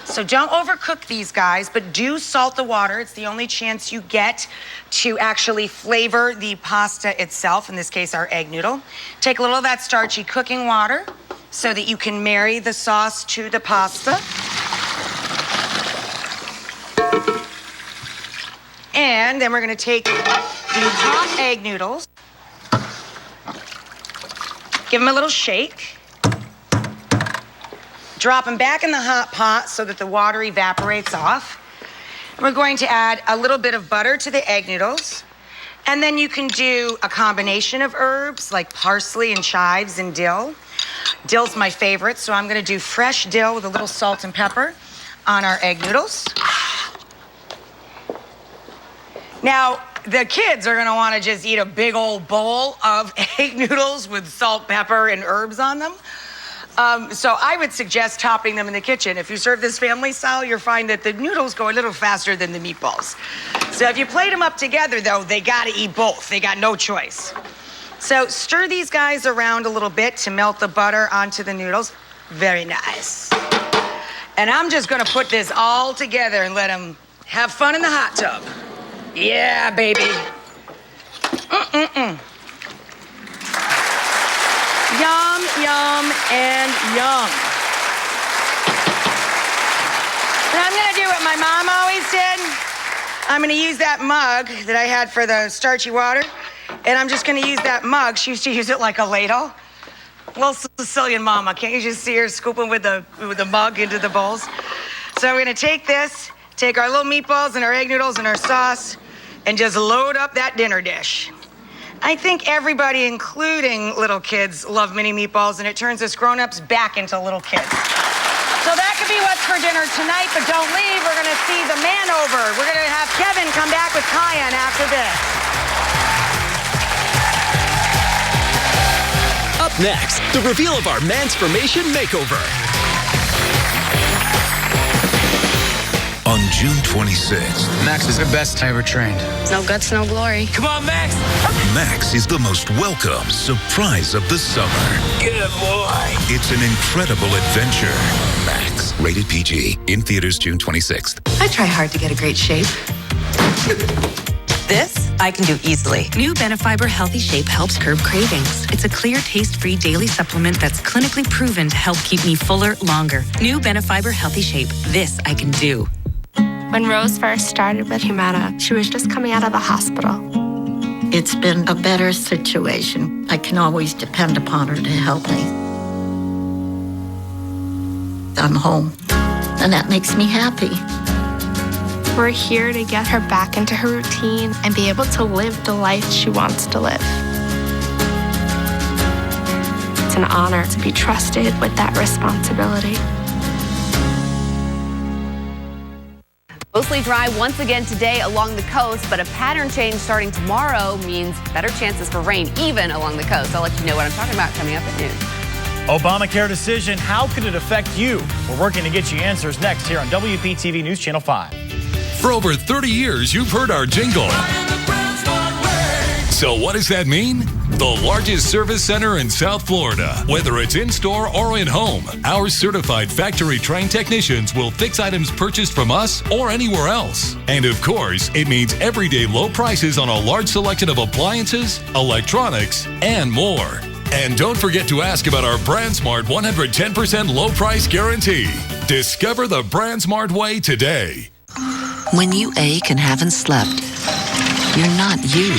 So don't overcook these guys, but do salt the water. It's the only chance you get to actually flavor the pasta itself, in this case, our egg noodle. Take a little of that starchy cooking water so that you can marry the sauce to the pasta. And then we're gonna take the hot egg noodles, give them a little shake, drop them back in the hot pot so that the water evaporates off. We're going to add a little bit of butter to the egg noodles. And then you can do a combination of herbs like parsley and chives and dill. Dill's my favorite, so I'm gonna do fresh dill with a little salt and pepper on our egg noodles. Now, the kids are gonna wanna just eat a big old bowl of egg noodles with salt, pepper, and herbs on them. So I would suggest topping them in the kitchen. If you serve this family style, you'll find that the noodles go a little faster than the meatballs. So if you plate them up together, though, they gotta eat both. They got no choice. So stir these guys around a little bit to melt the butter onto the noodles. Very nice. And I'm just gonna put this all together and let them have fun in the hot tub. Yeah, baby. Yum, yum, and yum. And I'm gonna do what my mom always did. I'm gonna use that mug that I had for the starchy water, and I'm just gonna use that mug. She used to use it like a ladle. Little Sicilian mama, can't you just see her scooping with the mug into the bowls? So we're gonna take this, take our little meatballs and our egg noodles and our sauce, and just load up that dinner dish. I think everybody, including little kids, love mini meatballs, and it turns us grown-ups back into little kids. So that could be what's for dinner tonight, but don't leave. We're gonna see the man over. We're gonna have Kevin come back with Kyan after this. Up next, the reveal of our Mansformation makeover. On June 26th, Max is the best I ever trained. No guts, no glory. Come on, Max! Max is the most welcome surprise of the summer. Good boy! It's an incredible adventure. Max, rated PG, in theaters June 26th. I try hard to get a great shape. This I can do easily. New Benefiber Healthy Shape helps curb cravings. It's a clear, taste-free daily supplement that's clinically proven to help keep me fuller longer. New Benefiber Healthy Shape. This I can do. When Rose first started with Humana, she was just coming out of the hospital. It's been a better situation. I can always depend upon her to help me. I'm home, and that makes me happy. We're here to get her back into her routine and be able to live the life she wants to live. It's an honor to be trusted with that responsibility. Mostly dry once again today along the coast, but a pattern change starting tomorrow means better chances for rain even along the coast. I'll let you know what I'm talking about coming up at noon. Obamacare decision, how could it affect you? We're working to get you answers next here on WPTV News Channel 5. For over 30 years, you've heard our jingle. So what does that mean? The largest service center in South Florida. Whether it's in-store or in-home, our certified factory-trained technicians will fix items purchased from us or anywhere else. And of course, it means everyday low prices on a large selection of appliances, electronics, and more. And don't forget to ask about our BrandSmart 110% low price guarantee. Discover the BrandSmart way today. When you ache and haven't slept, you're not you.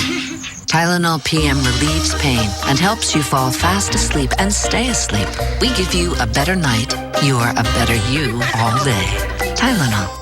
Tylenol PM relieves pain and helps you fall fast asleep and stay asleep. We give you a better night. You're a better you all day. Tylenol.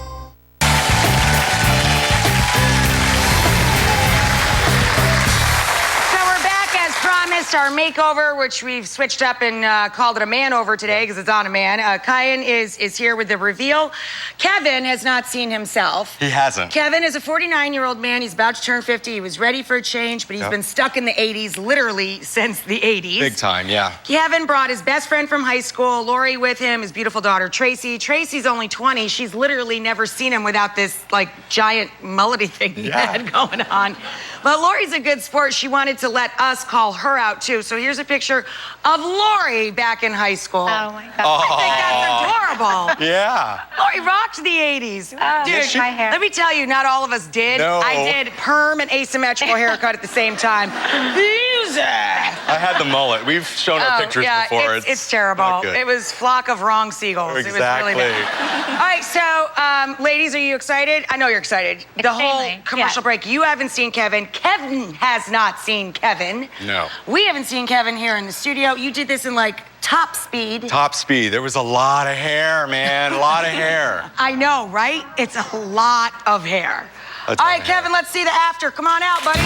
Our makeover, which we've switched up and called it a man over today because it's on a man. Kyan is here with the reveal. Kevin has not seen himself. He hasn't. Kevin is a 49-year-old man. He's about to turn 50. He was ready for a change, but he's been stuck in the 80s literally since the 80s. Big time, yeah. Kevin brought his best friend from high school, Lori, with him, his beautiful daughter, Tracy. Tracy's only 20. She's literally never seen him without this, like, giant mullety thing he had going on. But Lori's a good sport. She wanted to let us call her out out too. So here's a picture of Lori back in high school. Oh my God. I think that's adorable. Yeah. Lori rocked the 80s. Dude, my hair. let me tell you, not all of us did. No. I did perm and asymmetrical haircut at the same time. Music. I had the mullet. We've shown our pictures before. It's terrible. not good. It was flock of wrong seagulls. It was really Exactly. bad. All right, so ladies, are you excited? I know you're excited. The whole Extremely, commercial break. You haven't seen Kevin. Kevin has not seen Kevin. No. We haven't seen Kevin here in the studio. You did this in like top speed. Top speed. There was a lot of hair, man. A lot of hair. I know, right? It's a lot of hair. All right, Kevin, let's see the after. Come on out, buddy.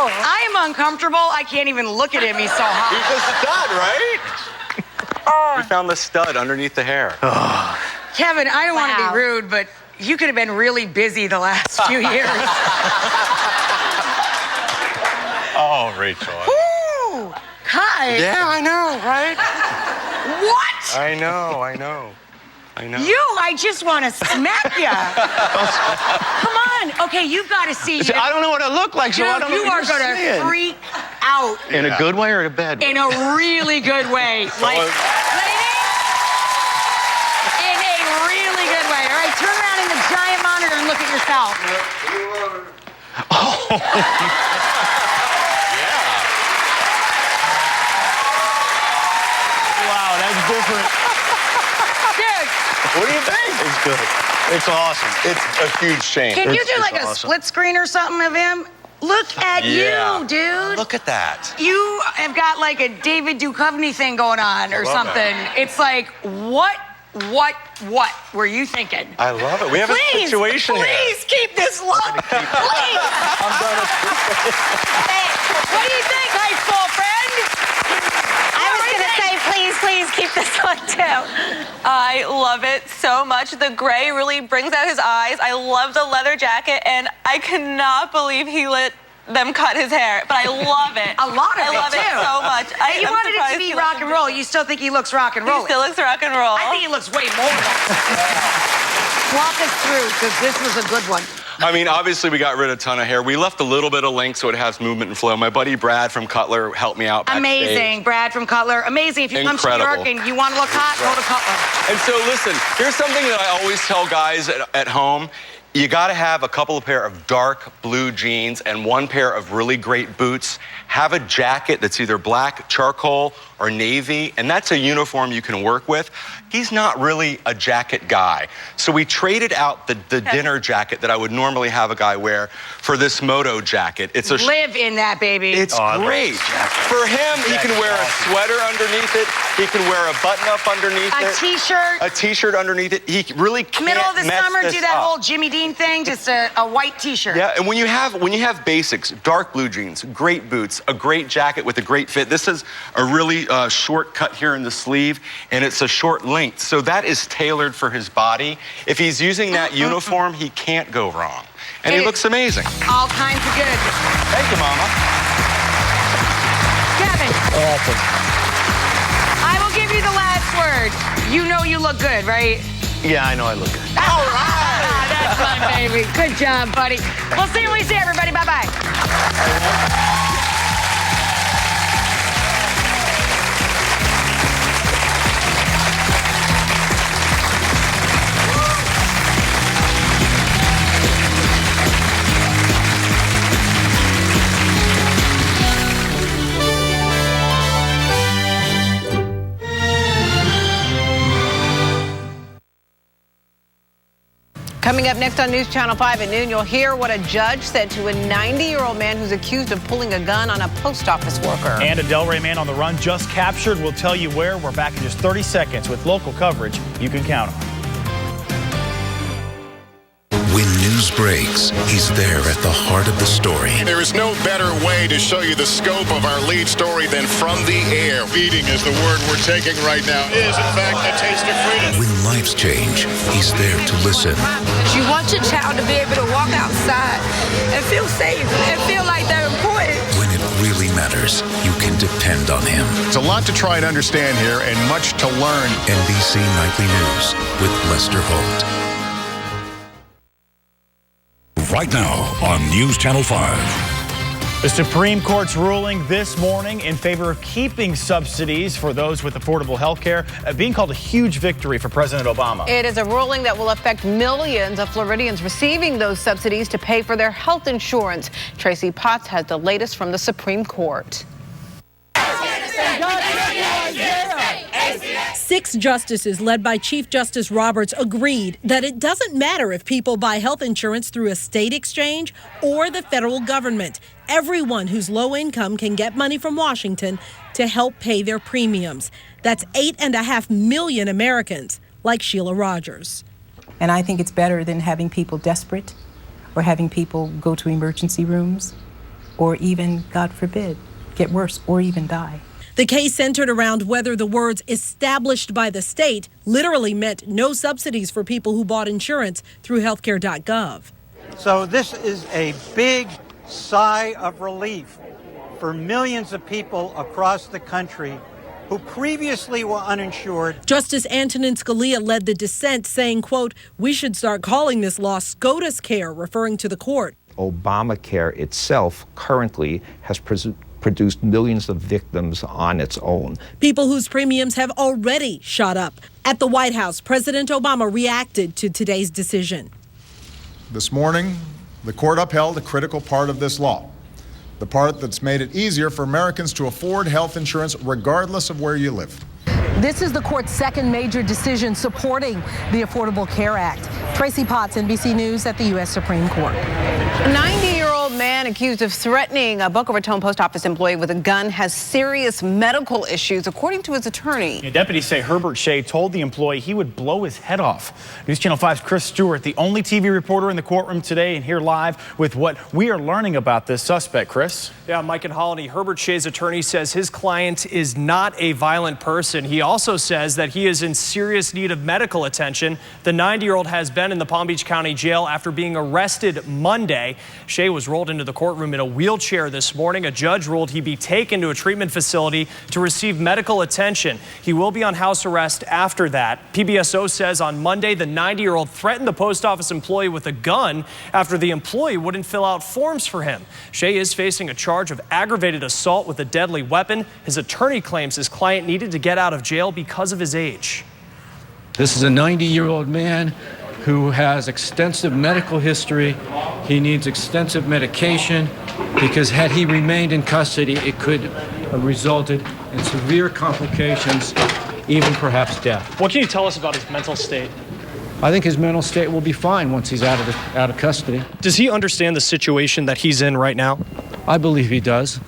I am uncomfortable. I can't even look at him. He's so hot. He's a stud, right? We found the stud underneath the hair. Kevin, I don't want to be rude, but you could have been really busy the last few years. Oh, Rachel. Woo! Hi. Yeah, I know, right? What? I know. I just want to smack you. Come on. Okay, you've got to see. I don't know what I look like, so Dude, I don't know you what are you're going to saying. freak out. In a good way or a bad way? In a really good way. Like, ladies, in a really good way. All right, turn around in the giant monitor and look at yourself. Wow, that's different. Dude. What do you think? It's good. It's awesome. It's a huge change. Can you do like a split screen or something of him? Look at you, dude. Look at that. You have got like a David Duchovny thing going on or love something. that. It's like, what were you thinking? I love it. We have a situation here. Please keep this look. Please. I'm done. Hey, what do you think, high school friend? I was going to say, please keep this one too. I love it so much. The gray really brings out his eyes. I love the leather jacket, and I cannot believe he let them cut his hair, but I love it. A lot of I it, love too. it so much. Hey, you wanted it to be rock and roll. You still think he looks rock and roll? He still looks rock and roll. I think he looks way more. Walk us through, because this was a good one. I mean, obviously, we got rid of a ton of hair. We left a little bit of length so it has movement and flow. My buddy Brad from Cutler helped me out backstage. Amazing. Brad from Cutler. Amazing. If you come to New York and you want to look hot, go to Cutler. And so, listen, here's something that I always tell guys at home. You got to have a couple of pair of dark blue jeans and one pair of really great boots. Have a jacket that's either black, charcoal, or navy, and that's a uniform you can work with. He's not really a jacket guy. So we traded out the dinner jacket that I would normally have a guy wear for this moto jacket. It's a Live in that, baby. It's great. For him, he can wear a sweater underneath it. He can wear a button-up underneath it. A T-shirt. A T-shirt underneath it. He really can't Middle of the mess summer, this do that up. whole Jimmy Dean thing, just a white T-shirt. Yeah, and when you have basics, dark blue jeans, great boots, a great jacket with a great fit. This is a really short cut here in the sleeve, and it's a short length. So that is tailored for his body. If he's using that uniform, he can't go wrong. And he looks amazing. All kinds of good. Thank you, Mama. Kevin. Awesome. I will give you the last word. You know you look good, right? Yeah, I know I look good. All right. That's my baby. Good job, buddy. We'll see you when we see everybody. Bye-bye. Coming up next on News Channel 5 at noon, you'll hear what a judge said to a 90-year-old man who's accused of pulling a gun on a post office worker. And a Delray man on the run just captured. We'll tell you where. We're back in just 30 seconds with local coverage you can count on. When news breaks, he's there at the heart of the story. There is no better way to show you the scope of our lead story than from the air. Feeding is the word we're taking right now. Is, in fact, a taste of freedom. When lives change, he's there to listen. You want your child to be able to walk outside and feel safe and feel like they're important. When it really matters, you can depend on him. It's a lot to try and understand here and much to learn. NBC Nightly News with Lester Holt. Right now on News Channel 5. The Supreme Court's ruling this morning in favor of keeping subsidies for those with affordable health care being called a huge victory for President Obama. It is a ruling that will affect millions of Floridians receiving those subsidies to pay for their health insurance. Tracy Potts has the latest from the Supreme Court. 6 justices, led by Chief Justice Roberts, agreed that it doesn't matter if people buy health insurance through a state exchange or the federal government. Everyone who's low income can get money from Washington to help pay their premiums. That's 8.5 million Americans, like Sheila Rogers. And I think it's better than having people desperate or having people go to emergency rooms or even, God forbid, get worse or even die. The case centered around whether the words established by the state literally meant no subsidies for people who bought insurance through healthcare.gov. So this is a big sigh of relief for millions of people across the country who previously were uninsured. Justice Antonin Scalia led the dissent, saying, quote, "We should start calling this law SCOTUS care," referring to the court. Obamacare itself currently has produced millions of victims on its own. People whose premiums have already shot up. At the White House, President Obama reacted to today's decision. This morning, the court upheld a critical part of this law, the part that's made it easier for Americans to afford health insurance regardless of where you live. This is the court's second major decision supporting the Affordable Care Act. Tracy Potts, NBC News at the U.S. Supreme Court. A 90-year-old man accused of threatening a Boca Raton post office employee with a gun has serious medical issues, according to his attorney. Deputies say Herbert Shea told the employee he would blow his head off. News Channel 5's Chris Stewart, the only TV reporter in the courtroom today, and here live with what we are learning about this suspect. Chris? Yeah, Mike and Holly, Herbert Shea's attorney says his client is not a violent person. He also says that he is in serious need of medical attention. The 90-year-old has been in the Palm Beach County Jail after being arrested Monday. Shea was rolled into the courtroom in a wheelchair this morning. A judge ruled he be taken to a treatment facility to receive medical attention. He will be on house arrest after that. PBSO says on Monday, the 90-year-old threatened the post office employee with a gun after the employee wouldn't fill out forms for him. Shea is facing a charge of aggravated assault with a deadly weapon. His attorney claims his client needed to get out of jail because of his age. This is a 90-year-old man who has extensive medical history. He needs extensive medication because had he remained in custody, it could have resulted in severe complications, even perhaps death. What can you tell us about his mental state? I think his mental state will be fine once he's out of custody. Does he understand the situation that he's in right now? I believe he does.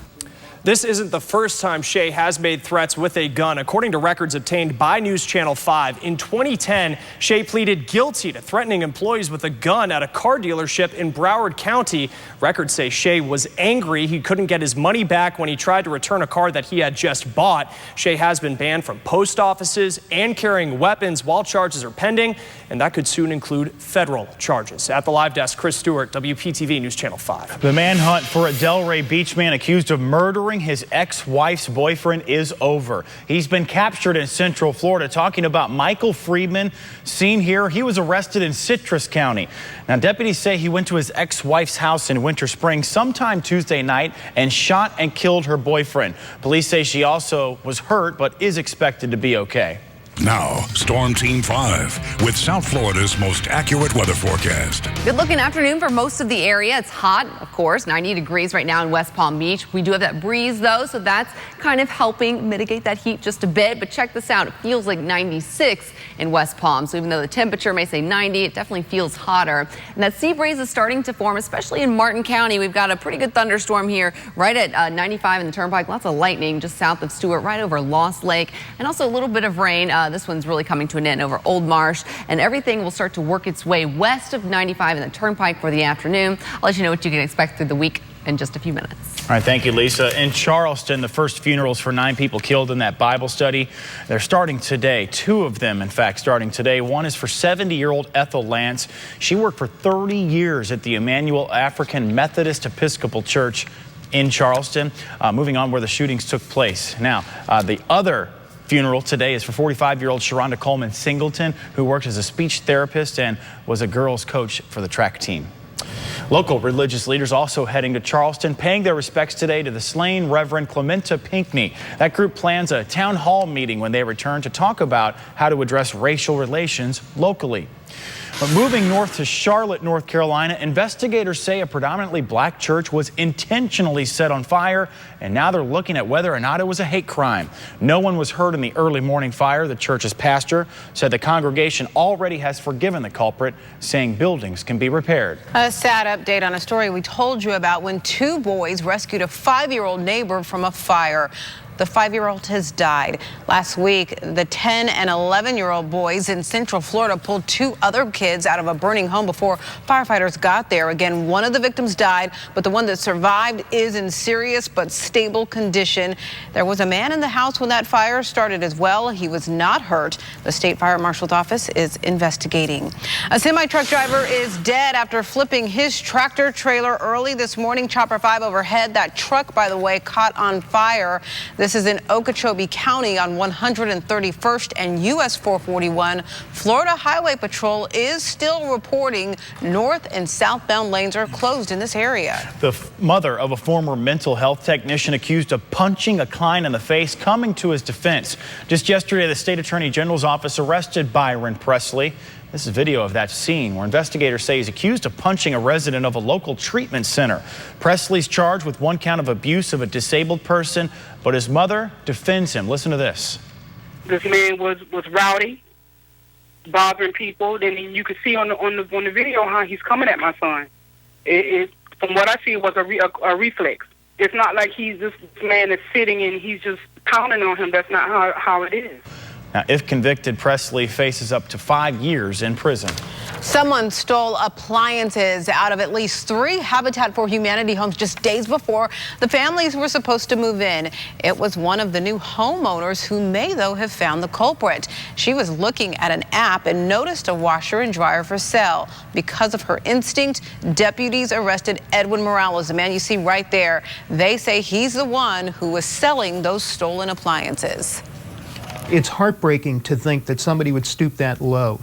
This isn't the first time Shea has made threats with a gun. According to records obtained by News Channel 5, in 2010, Shea pleaded guilty to threatening employees with a gun at a car dealership in Broward County. Records say Shea was angry he couldn't get his money back when he tried to return a car that he had just bought. Shea has been banned from post offices and carrying weapons while charges are pending, and that could soon include federal charges. At the live desk, Chris Stewart, WPTV News Channel 5. The manhunt for a Delray Beach man accused of murdering his ex-wife's boyfriend is over. He's been captured in Central Florida. Talking about Michael Friedman, seen here. He was arrested in Citrus County. Now, deputies say he went to his ex-wife's house in Winter Springs sometime Tuesday night and shot and killed her boyfriend. Police say she also was hurt, but is expected to be okay. Now, Storm Team 5 with South Florida's most accurate weather forecast. Good looking afternoon for most of the area. It's hot, of course, 90 degrees right now in West Palm Beach. We do have that breeze, though, so that's kind of helping mitigate that heat just a bit. But check this out. It feels like 96 in West Palm. So even though the temperature may say 90, it definitely feels hotter. And that sea breeze is starting to form, especially in Martin County. We've got a pretty good thunderstorm here right at 95 in the Turnpike. Lots of lightning just south of Stewart, right over Lost Lake. And also a little bit of rain This one's really coming to an end over Old Marsh, and everything will start to work its way west of 95 and the Turnpike for the afternoon. I'll let you know what you can expect through the week in just a few minutes. All right, thank you, Lisa. In Charleston, the first funerals for 9 people killed in that Bible study, they're starting today. 2 of them, in fact, starting today. One is for 70-year-old Ethel Lance. She worked for 30 years at the Emmanuel African Methodist Episcopal Church in Charleston. Moving on where the shootings took place. Now, the other funeral today is for 45-year-old Sharonda Coleman Singleton, who worked as a speech therapist and was a girls coach for the track team. Local religious leaders also heading to Charleston, paying their respects today to the slain Reverend Clementa Pinckney. That group plans a town hall meeting when they return to talk about how to address racial relations locally. But moving north to Charlotte, North Carolina, investigators say a predominantly black church was intentionally set on fire, and now they're looking at whether or not it was a hate crime. No one was hurt in the early morning fire. The church's pastor said the congregation already has forgiven the culprit, saying buildings can be repaired. A sad update on a story we told you about when 2 boys rescued a 5-year-old neighbor from a fire. The 5-year-old has died. Last week, the 10 and 11-year-old boys in Central Florida pulled 2 other kids out of a burning home before firefighters got there. Again, one of the victims died, but the one that survived is in serious but stable condition. There was a man in the house when that fire started as well. He was not hurt. The state fire marshal's office is investigating. A semi-truck driver is dead after flipping his tractor trailer early this morning. Chopper 5 overhead. That truck, by the way, caught on fire. This is in Okeechobee County on 131st and US 441. Florida Highway Patrol is still reporting north and southbound lanes are closed in this area. The mother of a former mental health technician accused of punching a client in the face coming to his defense. Just yesterday, the state attorney general's office arrested Byron Presley. This is video of that scene where investigators say he's accused of punching a resident of a local treatment center. Presley's charged with 1 count of abuse of a disabled person, but his mother defends him. Listen to this. This man was rowdy, bothering people. Then you could see on the video how he's coming at my son. From what I see, it was a reflex. It's not like this man is sitting and he's just pounding on him. That's not how it is. Now, if convicted, Presley faces up to 5 years in prison. Someone stole appliances out of at least 3 Habitat for Humanity homes just days before the families were supposed to move in. It was one of the new homeowners who may, though, have found the culprit. She was looking at an app and noticed a washer and dryer for sale. Because of her instinct, deputies arrested Edwin Morales, the man you see right there. They say he's the one who was selling those stolen appliances. It's heartbreaking to think that somebody would stoop that low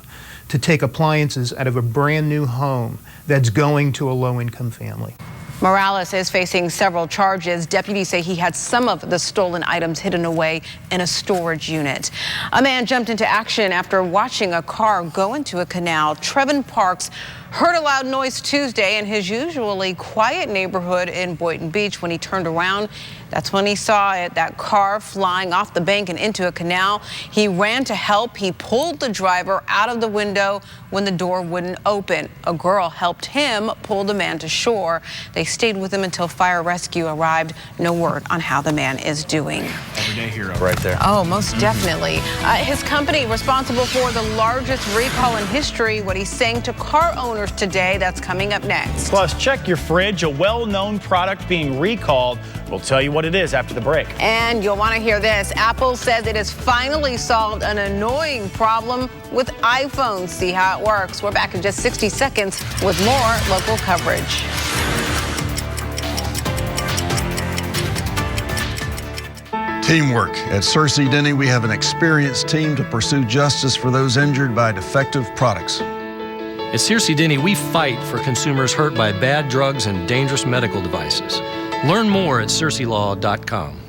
to take appliances out of a brand new home that's going to a low-income family. Morales is facing several charges. Deputies say he had some of the stolen items hidden away in a storage unit. A man jumped into action after watching a car go into a canal. Trevin Parks heard a loud noise Tuesday in his usually quiet neighborhood in Boynton Beach. When he turned around, that's when he saw it, that car flying off the bank and into a canal. He ran to help. He pulled the driver out of the window when the door wouldn't open. A girl helped him pull the man to shore. They stayed with him until fire rescue arrived. No word on how the man is doing. Everyday hero right there. Oh, most definitely. His company responsible for the largest recall in history. What he's saying to car owners today, that's coming up next. Plus, check your fridge. A well-known product being recalled. We'll tell you what it is after the break. And you'll want to hear this. Apple says it has finally solved an annoying problem with iPhones. See how it works. We're back in just 60 seconds with more local coverage. Teamwork. At Cersei Denny, we have an experienced team to pursue justice for those injured by defective products. At Cersei Denny, we fight for consumers hurt by bad drugs and dangerous medical devices. Learn more at CerseiLaw.com.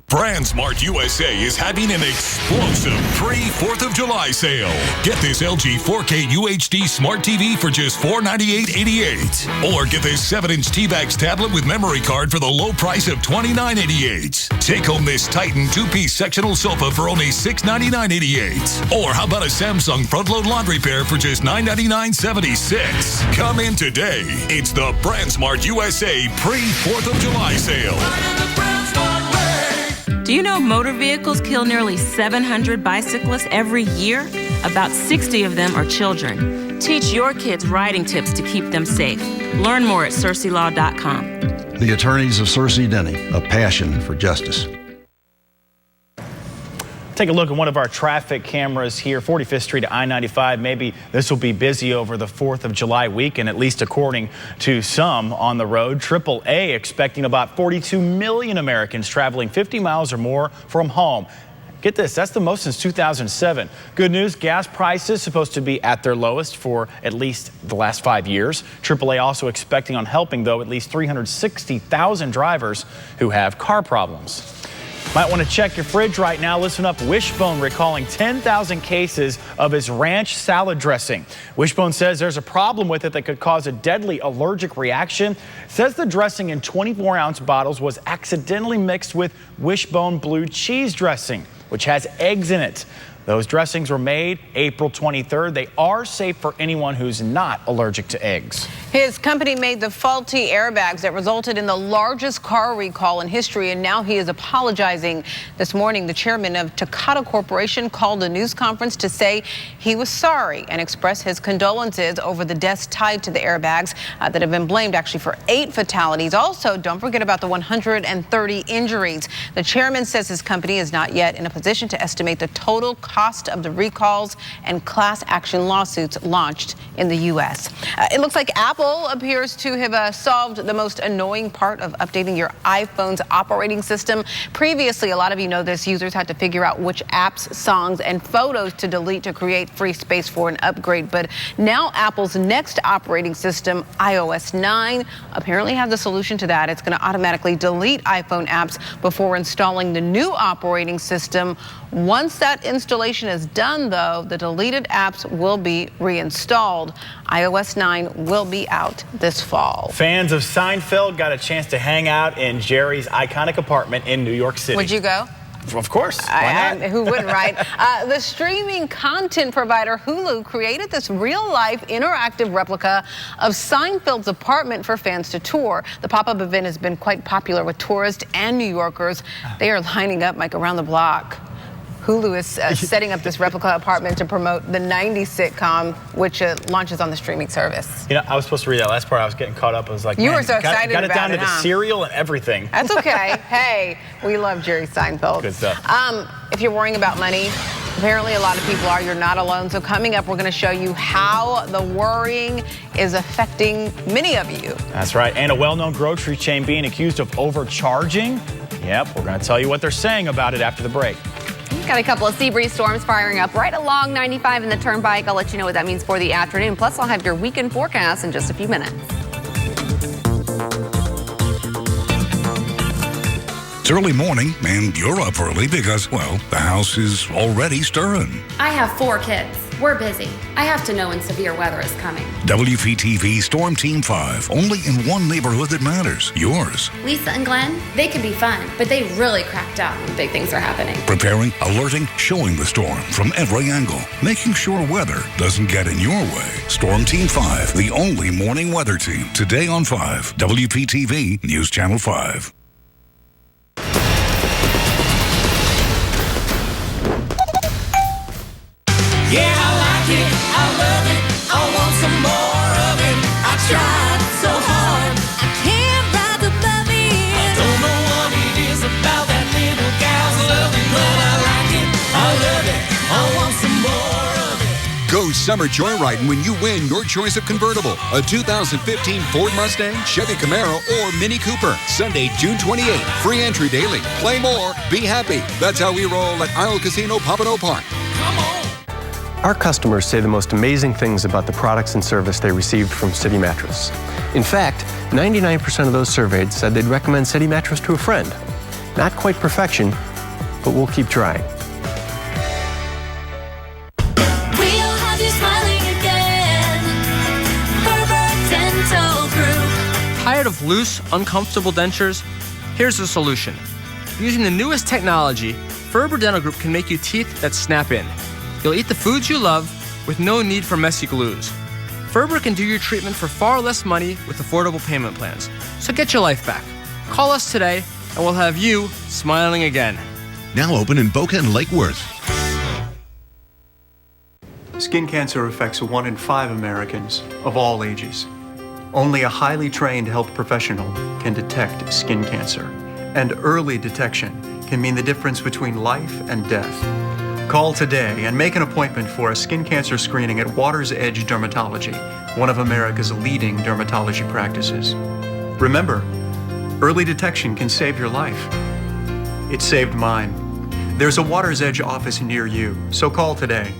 BrandsMart USA is having an explosive pre-4th of July sale. Get this LG 4K UHD Smart TV for just $498.88. Or get this 7-inch T-Bax tablet with memory card for the low price of $29.88. Take home this Titan 2-piece sectional sofa for only $699.88. Or how about a Samsung front-load laundry pair for just $999.76. Come in today. It's the BrandsMart USA pre-4th of July sale. Do you know motor vehicles kill nearly 700 bicyclists every year? About 60 of them are children. Teach your kids riding tips to keep them safe. Learn more at CerseiLaw.com. The attorneys of Searcy Denny, a passion for justice. Take a look at one of our traffic cameras here, 45th Street to I-95. Maybe this will be busy over the 4th of July weekend, at least according to some on the road. AAA expecting about 42 million Americans traveling 50 miles or more from home. Get this, that's the most since 2007. Good news, gas prices supposed to be at their lowest for at least the last 5 years. AAA also expecting on helping, though, at least 360,000 drivers who have car problems. Might want to check your fridge right now. Listen up, Wishbone recalling 10,000 cases of his ranch salad dressing. Wishbone says there's a problem with it that could cause a deadly allergic reaction. Says the dressing in 24-ounce bottles was accidentally mixed with Wishbone blue cheese dressing, which has eggs in it. Those dressings were made April 23rd. They are safe for anyone who's not allergic to eggs. His company made the faulty airbags that resulted in the largest car recall in history, and now he is apologizing. This morning, the chairman of Takata Corporation called a news conference to say he was sorry and express his condolences over the deaths tied to the airbags that have been blamed actually for 8 fatalities. Also, don't forget about the 130 injuries. The chairman says his company is not yet in a position to estimate the total cost of the recalls and class action lawsuits launched in the U.S. It looks like Apple appears to have solved the most annoying part of updating your iPhone's operating system. Previously, a lot of you know this, users had to figure out which apps, songs, and photos to delete to create free space for an upgrade. But now Apple's next operating system, iOS 9, apparently has a solution to that. It's going to automatically delete iPhone apps before installing the new operating system. Once that installation is done, though, the deleted apps will be reinstalled. iOS 9 will be out this fall. Fans of Seinfeld got a chance to hang out in Jerry's iconic apartment in New York City. Would you go? Of course. Why not? Who wouldn't, right? The streaming content provider Hulu created this real-life interactive replica of Seinfeld's apartment for fans to tour. The pop-up event has been quite popular with tourists and New Yorkers. They are lining up, Mike, around the block. Hulu is setting up this replica apartment to promote the 90s sitcom, which launches on the streaming service. You know, I was supposed to read that last part. I was getting caught up. I was like, you were so excited got it about down to the cereal and everything. That's okay. Hey, we love Jerry Seinfeld. Good stuff. If you're worrying about money, apparently a lot of people are. You're not alone. So coming up, we're going to show you how the worrying is affecting many of you. That's right. And a well-known grocery chain being accused of overcharging. Yep, we're going to tell you what they're saying about it after the break. Got a couple of sea breeze storms firing up right along 95 in the Turnpike. I'll let you know what that means for the afternoon. Plus, I'll have your weekend forecast in just a few minutes. It's early morning, and you're up early because, well, the house is already stirring. I have 4 kids. We're busy. I have to know when severe weather is coming. WPTV Storm Team 5, only in one neighborhood that matters, yours. Lisa and Glenn, they can be fun, but they really cracked out when big things are happening. Preparing, alerting, showing the storm from every angle, making sure weather doesn't get in your way. Storm Team 5, the only morning weather team. Today on 5, WPTV News Channel 5. Yeah, I like it, I love it, I want some more of it. I tried so hard, I can't ride the bubby. I don't know what it is about that little gal's loving, but I like it, I love it, I want some more of it. Go summer joyriding when you win your choice of convertible. A 2015 Ford Mustang, Chevy Camaro, or Mini Cooper. Sunday, June 28th. Free entry daily. Play more, be happy. That's how we roll at Isle Casino Pompano Park. Come on. Our customers say the most amazing things about the products and service they received from City Mattress. In fact, 99% of those surveyed said they'd recommend City Mattress to a friend. Not quite perfection, but we'll keep trying. We'll have you smiling again. Herbert Dental Group. Tired of loose, uncomfortable dentures? Here's the solution. Using the newest technology, Ferber Dental Group can make you teeth that snap in. You'll eat the foods you love with no need for messy glues. Ferber can do your treatment for far less money with affordable payment plans. So get your life back. Call us today and we'll have you smiling again. Now open in Boca and Lake Worth. Skin cancer affects 1 in 5 Americans of all ages. Only a highly trained health professional can detect skin cancer, and early detection can mean the difference between life and death. Call today and make an appointment for a skin cancer screening at Water's Edge Dermatology, one of America's leading dermatology practices. Remember, early detection can save your life. It saved mine. There's a Water's Edge office near you, so call today.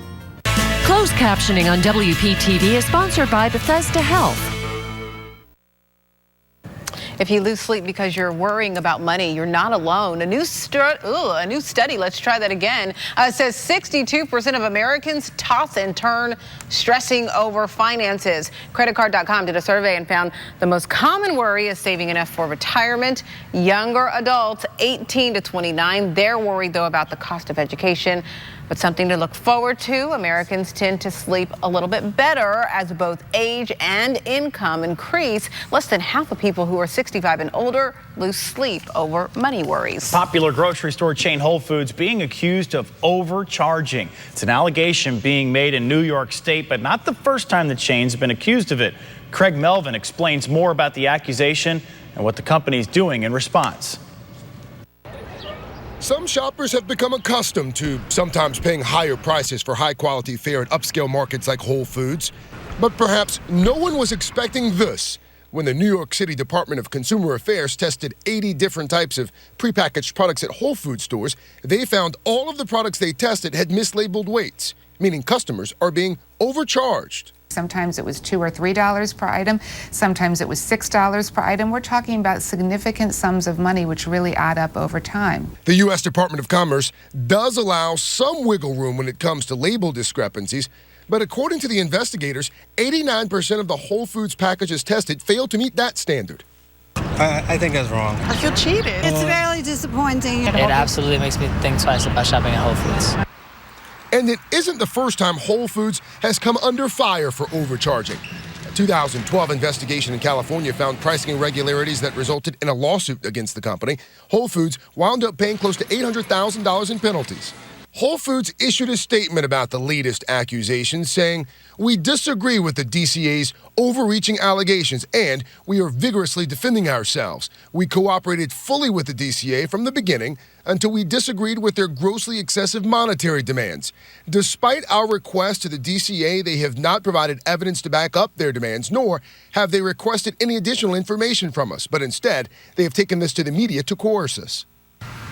Closed captioning on WPTV is sponsored by Bethesda Health. If you lose sleep because you're worrying about money, you're not alone. A new study, let's try that again, says 62% of Americans toss and turn stressing over finances. Creditcard.com did a survey and found the most common worry is saving enough for retirement. Younger adults, 18 to 29, they're worried, though, about the cost of education. But something to look forward to. Americans tend to sleep a little bit better as both age and income increase. Less than half of people who are 65 and older lose sleep over money worries. Popular grocery store chain Whole Foods being accused of overcharging. It's an allegation being made in New York State, but not the first time the chain's been accused of it. Craig Melvin explains more about the accusation and what the company's doing in response. Some shoppers have become accustomed to sometimes paying higher prices for high-quality fare at upscale markets like Whole Foods. But perhaps no one was expecting this when the New York City Department of Consumer Affairs tested 80 different types of prepackaged products at Whole Foods stores. They found all of the products they tested had mislabeled weights, meaning customers are being overcharged. Sometimes it was $2 or $3 per item. Sometimes it was $6 per item. We're talking about significant sums of money, which really add up over time. The U.S. Department of Commerce does allow some wiggle room when it comes to label discrepancies, but according to the investigators, 89% of the Whole Foods packages tested failed to meet that standard. I think that's wrong. I feel cheated. It's very disappointing. It absolutely makes me think twice about shopping at Whole Foods. And it isn't the first time Whole Foods has come under fire for overcharging. A 2012 investigation in California found pricing irregularities that resulted in a lawsuit against the company. Whole Foods wound up paying close to $800,000 in penalties. Whole Foods issued a statement about the latest accusations, saying, "We disagree with the DCA's overreaching allegations, and we are vigorously defending ourselves. We cooperated fully with the DCA from the beginning until we disagreed with their grossly excessive monetary demands. Despite our request to the DCA, they have not provided evidence to back up their demands, nor have they requested any additional information from us, but instead, they have taken this to the media to coerce us."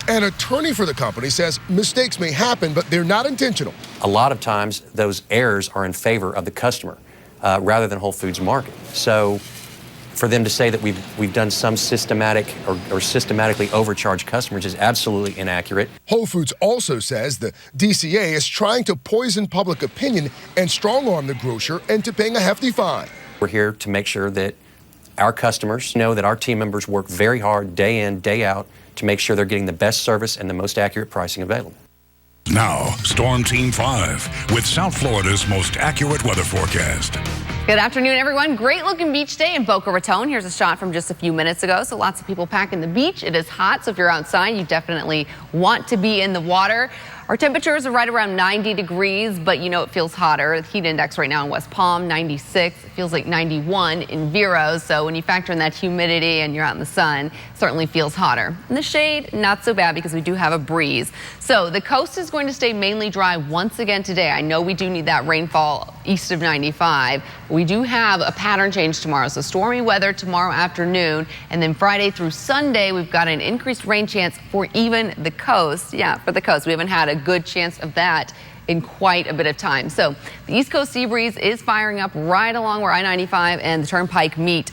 An attorney for the company says mistakes may happen, but they're not intentional. A lot of times, those errors are in favor of the customer rather than Whole Foods Market. So for them to say that we've done some systematic or systematically overcharged customers is absolutely inaccurate. Whole Foods also says the DCA is trying to poison public opinion and strong-arm the grocer into paying a hefty fine. We're here to make sure that our customers know that our team members work very hard day in, day out to make sure they're getting the best service and the most accurate pricing available. Now, Storm Team 5 with South Florida's most accurate weather forecast. Good afternoon, everyone. Great looking beach day in Boca Raton. Here's a shot from just a few minutes ago. So lots of people packing the beach. It is hot, so if you're outside, you definitely want to be in the water. Our temperatures are right around 90 degrees, but you know it feels hotter. The heat index right now in West Palm, 96. It feels like 91 in Vero. So when you factor in that humidity and you're out in the sun, it certainly feels hotter. In the shade, not so bad because we do have a breeze. So the coast is going to stay mainly dry once again today. I know we do need that rainfall east of 95. We do have a pattern change tomorrow. So stormy weather tomorrow afternoon, and then Friday through Sunday, we've got an increased rain chance for even the coast. Yeah, for the coast. We haven't had a good chance of that in quite a bit of time. So the East Coast sea breeze is firing up right along where I-95 and the Turnpike meet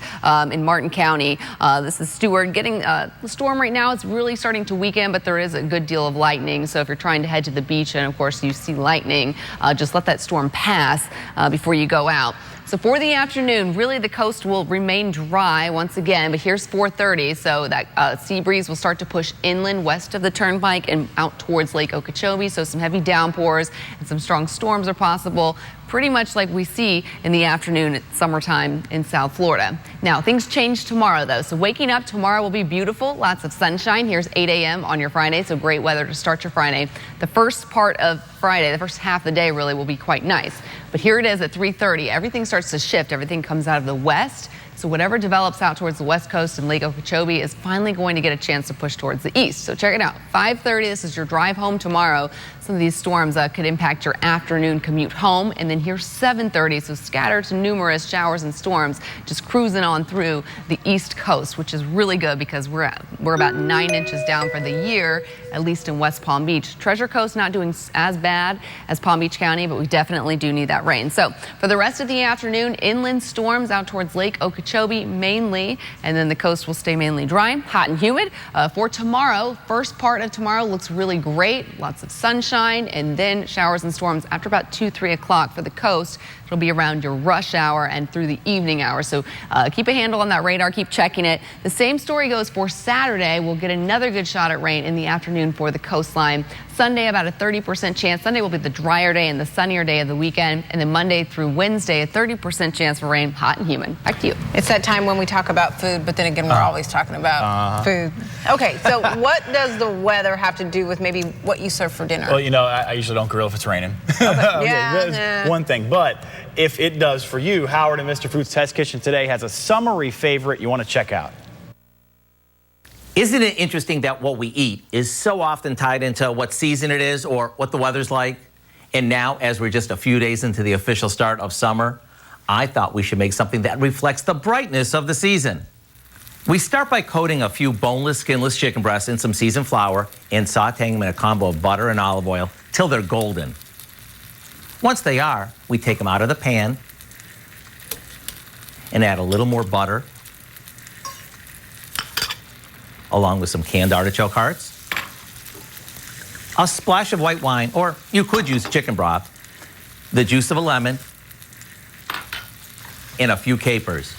in Martin County. This is Stewart getting the storm right now. It's really starting to weaken, but there is a good deal of lightning. So if you're trying to head to the beach and of course you see lightning, just let that storm pass before you go out. So for the afternoon, really the coast will remain dry once again, but here's 4:30, so that sea breeze will start to push inland west of the turnpike and out towards Lake Okeechobee, so some heavy downpours and some strong storms are possible, pretty much like we see in the afternoon at summertime in South Florida. Now, things change tomorrow, though, so waking up tomorrow will be beautiful, lots of sunshine. Here's 8 a.m. on your Friday, so great weather to start your Friday. The first part of Friday, the first half of the day really will be quite nice. But here it is at 3:30. Everything starts to shift. Everything comes out of the west. So whatever develops out towards the west coast and Lake Okeechobee is finally going to get a chance to push towards the east. So check it out. 5:30, this is your drive home tomorrow. Some of these storms could impact your afternoon commute home. And then here's 7:30, so scattered to numerous showers and storms just cruising on through the east coast, which is really good because we're about 9 inches down for the year, at least in West Palm Beach. Treasure Coast not doing as bad as Palm Beach County, but we definitely do need that rain. So for the rest of the afternoon, inland storms out towards Lake Okeechobee mainly, and then the coast will stay mainly dry, hot and humid. For tomorrow, first part of tomorrow looks really great. Lots of sunshine and then showers and storms after about 2-3 o'clock for the coast. It'll be around your rush hour and through the evening hours. So keep a handle on that radar. Keep checking it. The same story goes for Saturday. We'll get another good shot at rain in the afternoon for the coastline. Sunday, about a 30% chance. Sunday will be the drier day and the sunnier day of the weekend. And then Monday through Wednesday, a 30% chance for rain, hot and humid. Back to you. It's that time when we talk about food, but then again, we're always talking about food. Okay, so what does the weather have to do with maybe what you serve for dinner? Well, you know, I usually don't grill if it's raining. That's one thing. But if it does for you, Howard and Mr. Food's Test Kitchen today has a summery favorite you want to check out. Isn't it interesting that what we eat is so often tied into what season it is or what the weather's like? And now, as we're just a few days into the official start of summer, I thought we should make something that reflects the brightness of the season. We start by coating a few boneless, skinless chicken breasts in some seasoned flour and sauteing them in a combo of butter and olive oil till they're golden. Once they are, we take them out of the pan and add a little more butter, along with some canned artichoke hearts, a splash of white wine, or you could use chicken broth, the juice of a lemon, and a few capers.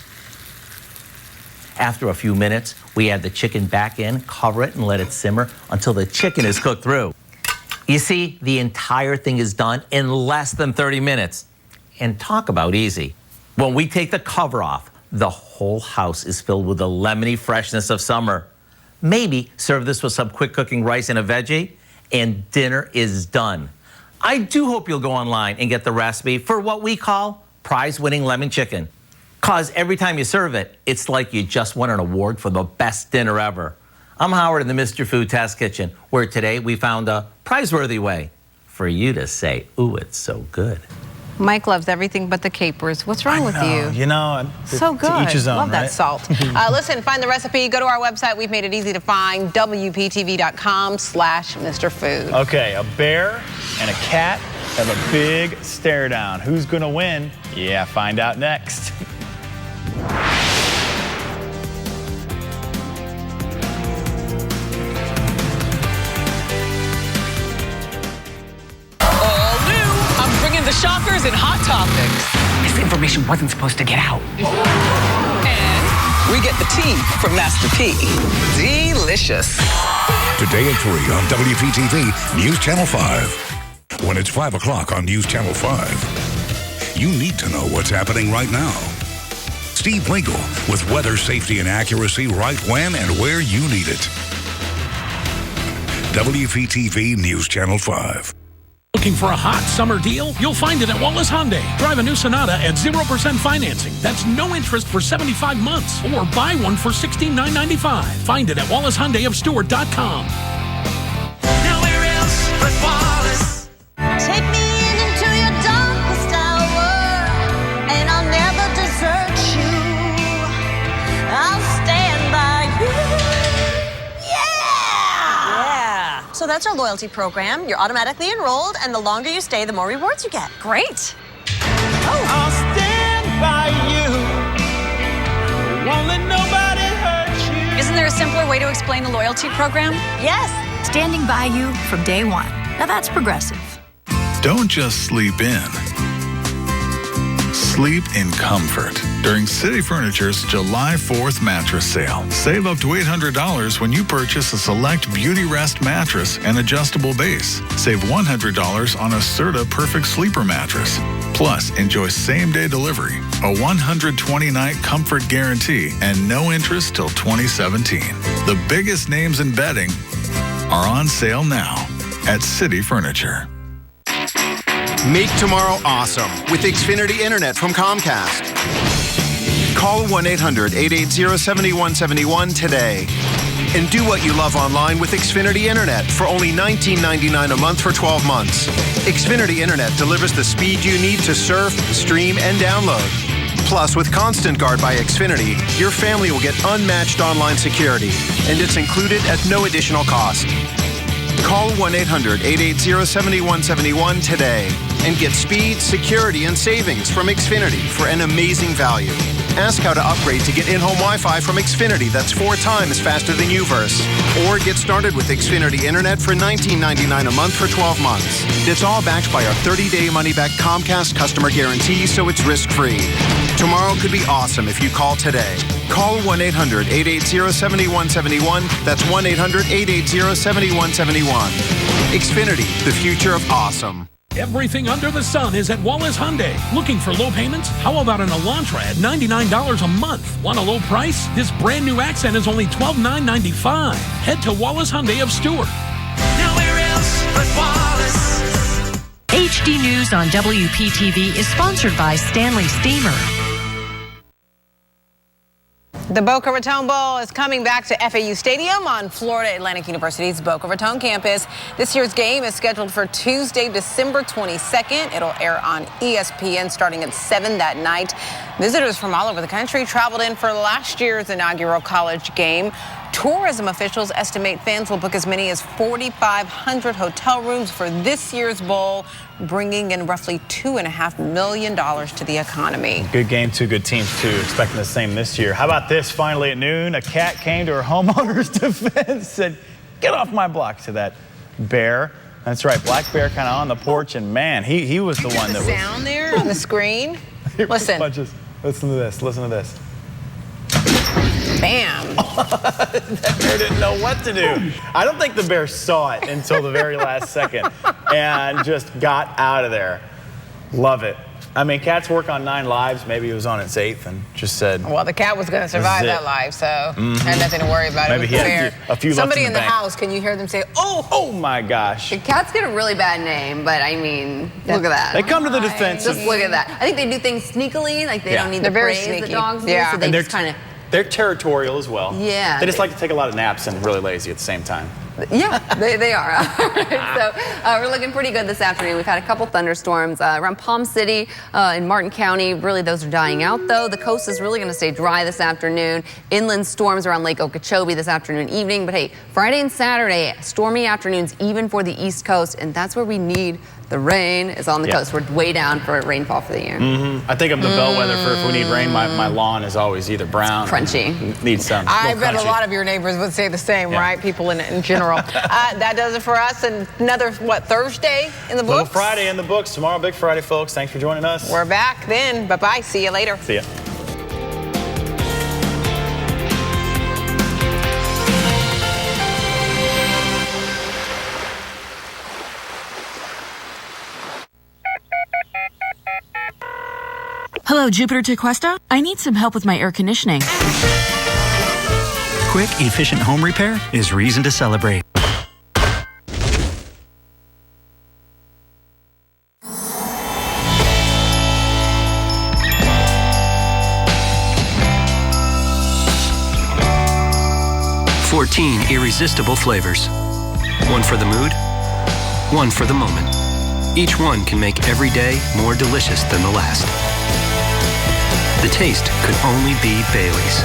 After a few minutes, we add the chicken back in, cover it, and let it simmer until the chicken is cooked through. You see, the entire thing is done in less than 30 minutes. And talk about easy. When we take the cover off, the whole house is filled with the lemony freshness of summer. Maybe serve this with some quick cooking rice and a veggie, and dinner is done. I do hope you'll go online and get the recipe for what we call prize-winning lemon chicken. Cause every time you serve it, it's like you just won an award for the best dinner ever. I'm Howard in the Mr. Food Test Kitchen, where today we found a prize-worthy way for you to say, ooh, it's so good. Mike loves everything but the capers. What's wrong with you? You know, so good. To each his own, love that right? salt. Listen, find the recipe. Go to our website. We've made it easy to find. WPTV.com/Mr. Food. Okay, a bear and a cat have a big stare down. Who's going to win? Yeah, find out next. The shockers and hot topics. This information wasn't supposed to get out. And we get the tea from Master P. Delicious. Today at 3 on WPTV News Channel 5. When it's 5 o'clock on News Channel 5, you need to know what's happening right now. Steve Winkle with weather, safety, and accuracy right when and where you need it. WPTV News Channel 5. Looking for a hot summer deal? You'll find it at Wallace Hyundai. Drive a new Sonata at 0% financing. That's no interest for 75 months. Or buy one for $16,995. Find it at WallaceHyundaiofStewart.com. Now where else but Wallace? Take me into your darkest hour, and I'll never desert you. I'll stand by you. Yeah! So that's our loyalty program. You're automatically enrolled, and the longer you stay, the more rewards you get. Great. I'll stand by you. Won't let nobody hurt you. Isn't there a simpler way to explain the loyalty program? Yes. Standing by you from day one. Now that's progressive. Don't just sleep in. Sleep in comfort during City Furniture's July 4th mattress sale. Save up to $800 when you purchase a select Beauty Rest mattress and adjustable base. Save $100 on a Serta Perfect Sleeper mattress. Plus, enjoy same-day delivery, a 120-night comfort guarantee, and no interest till 2017. The biggest names in bedding are on sale now at City Furniture. Make tomorrow awesome with Xfinity Internet from Comcast. Call 1-800-880-7171 today. And do what you love online with Xfinity Internet for only $19.99 a month for 12 months. Xfinity Internet delivers the speed you need to surf, stream, and download. Plus, with Constant Guard by Xfinity, your family will get unmatched online security, and it's included at no additional cost. Call 1-800-880-7171 today and get speed, security, and savings from Xfinity for an amazing value. Ask how to upgrade to get in-home Wi-Fi from Xfinity that's 4 times faster than UVerse. Or get started with Xfinity Internet for $19.99 a month for 12 months. It's all backed by our 30-day money-back Comcast customer guarantee, so it's risk-free. Tomorrow could be awesome if you call today. Call 1-800-880-7171. That's 1-800-880-7171. Xfinity, the future of awesome. Everything under the sun is at Wallace Hyundai. Looking for low payments? How about an Elantra at $99 a month? Want a low price? This brand new Accent is only $12,995. Head to Wallace Hyundai of Stewart. Nowhere else but Wallace. HD News on WPTV is sponsored by Stanley Steamer. The Boca Raton Bowl is coming back to FAU Stadium on Florida Atlantic University's Boca Raton campus. This year's game is scheduled for Tuesday, December 22nd. It'll air on ESPN starting at 7 that night. Visitors from all over the country traveled in for last year's inaugural college game. Tourism officials estimate fans will book as many as 4,500 hotel rooms for this year's bowl, bringing in roughly $2.5 million to the economy. Good game, two good teams, too. Expecting the same this year. How about this? Finally at noon, a cat came to her homeowner's defense, said, "Get off my block," to that bear. That's right, black bear kind of on the porch, and man, he was the one that was... sound there on the screen? Listen. Listen to this. Listen to this. Bam. That bear didn't know what to do. I don't think the bear saw it until the very last second and just got out of there. Love it. I mean, cats work on 9 lives. Maybe he was on its 8th and just said... Well, the cat was going to survive that life, so had nothing to worry about. Maybe it he had a few Somebody left in the bank. house, can you hear them say, "Oh, oh my gosh"? The cats get a really bad name, but I mean, look at that. They come to the defense. Just look at that. I think they do things sneakily, like they don't need They're the very praise sneaky. the dogs do, Yeah. so they And just kind of... They're territorial as well. Yeah. They just like to take a lot of naps and really lazy at the same time. Yeah, they are. All right, so we're looking pretty good this afternoon. We've had a couple thunderstorms around Palm City in Martin County. Really, those are dying out, though. The coast is really going to stay dry this afternoon. Inland storms around Lake Okeechobee this afternoon, evening. But hey, Friday and Saturday, stormy afternoons even for the East Coast, and that's where we need the rain is on the coast. We're way down for rainfall for the year. I think I'm the bellwether for if we need rain. My lawn is always either brown, crunchy. Needs sun. I bet crunchy. a lot of your neighbors would say the same, right? People in general. That does it for us. And another, Thursday in the books? Little Friday in the books. Tomorrow, Big Friday, folks. Thanks for joining us. We're back then. Bye-bye. See you later. See ya. Hello, Jupiter Tequesta. I need some help with my air conditioning. Quick, efficient home repair is reason to celebrate. "14 irresistible flavors. One for the mood, one for the moment. Each one can make every day more delicious than the last. The taste could only be Bailey's.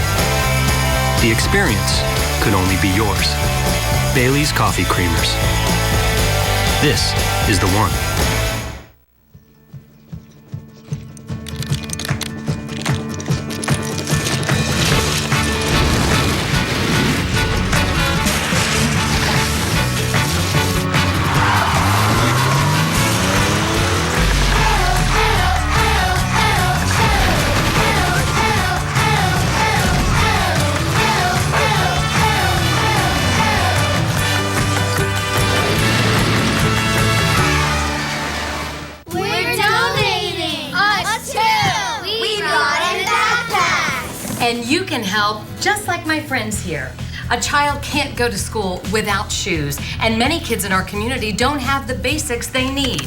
The experience could only be yours. Bailey's Coffee Creamers. This is the one." And you can help just like my friends here. A child can't go to school without shoes, and many kids in our community don't have the basics they need.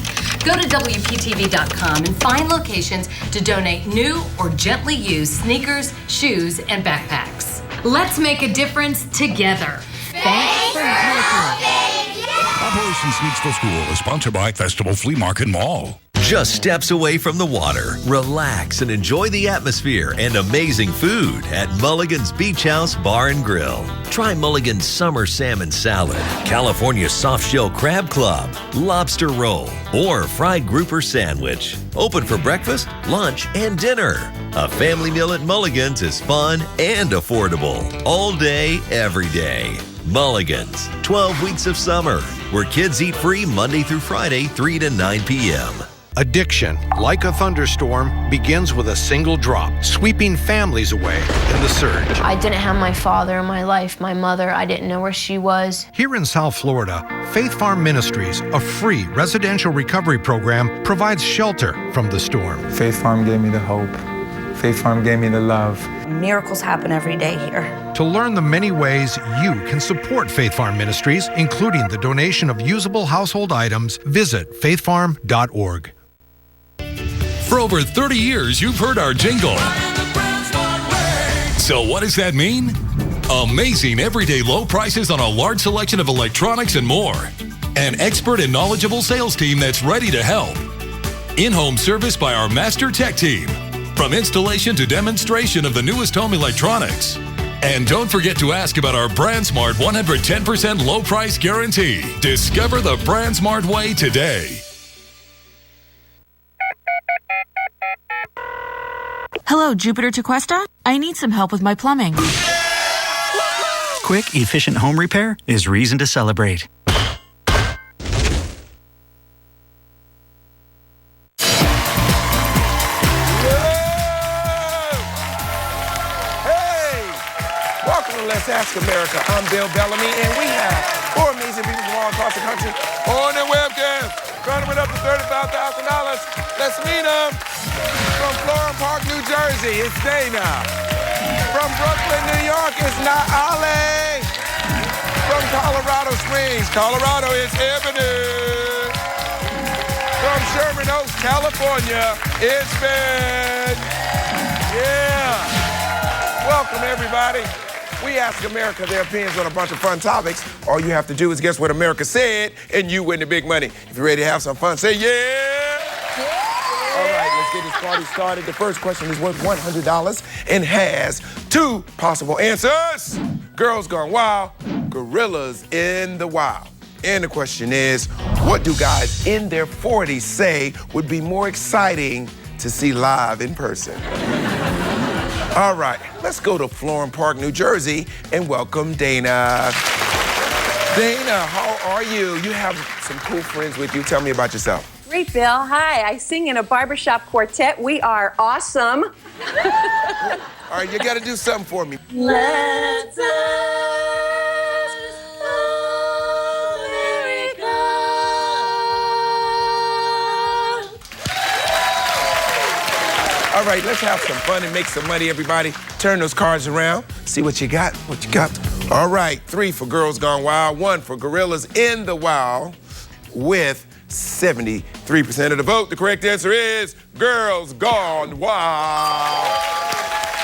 Go to WPTV.com and find locations to donate new or gently used sneakers, shoes, and backpacks. Let's make a difference together. Thanks for helping. Operation Sneaks to School is sponsored by Festival Flea Market Mall. Just steps away from the water, relax and enjoy the atmosphere and amazing food at Mulligan's Beach House Bar and Grill. Try Mulligan's Summer Salmon Salad, California Soft Shell Crab Club, Lobster Roll, or Fried Grouper Sandwich. Open for breakfast, lunch, and dinner. A family meal at Mulligan's is fun and affordable. All day, every day. Mulligan's, 12 weeks of summer, where kids eat free Monday through Friday, 3 to 9 p.m. Addiction, like a thunderstorm, begins with a single drop, sweeping families away in the surge. I didn't have my father in my life, my mother, I didn't know where she was. Here in South Florida, Faith Farm Ministries, a free residential recovery program, provides shelter from the storm. Faith Farm gave me the hope. Faith Farm gave me the love. Miracles happen every day here. To learn the many ways you can support Faith Farm Ministries, including the donation of usable household items, visit faithfarm.org. For over 30 years, you've heard our jingle. So what does that mean? Amazing everyday low prices on a large selection of electronics and more. An expert and knowledgeable sales team that's ready to help. In-home service by our master tech team. From installation to demonstration of the newest home electronics. And don't forget to ask about our BrandSmart 110% low price guarantee. Discover the BrandSmart way today. Hello, Jupiter to Cuesta? I need some help with my plumbing. Quick, efficient home repair is reason to celebrate. Let's Ask America. I'm Bill Bellamy, and we have 4 amazing people from all across the country on their webcams. Running up to $35,000. Let's meet them. From Florham Park, New Jersey, it's Dana. From Brooklyn, New York, it's Naale. From Colorado Springs, Colorado, it's Ebony. From Sherman Oaks, California, it's Ben. Yeah. Welcome, everybody. We ask America their opinions on a bunch of fun topics. All you have to do is guess what America said, and you win the big money. If you're ready to have some fun, say yeah! All right, let's get this party started. The first question is worth $100 and has 2 possible answers. Girls Gone Wild, Gorillas in the Wild. And the question is, what do guys in their 40s say would be more exciting to see live in person? All right, let's go to Florham Park, New Jersey, and welcome Dana. Dana, how are you? You have some cool friends with you. Tell me about yourself. Great, Bill. Hi, I sing in a barbershop quartet. We are awesome. All right, you got to do something for me. Let's All right, let's have some fun and make some money, everybody. Turn those cards around, see what you got, All right, 3 for Girls Gone Wild, 1 for Gorillas in the Wild, with 73% of the vote. The correct answer is Girls Gone Wild.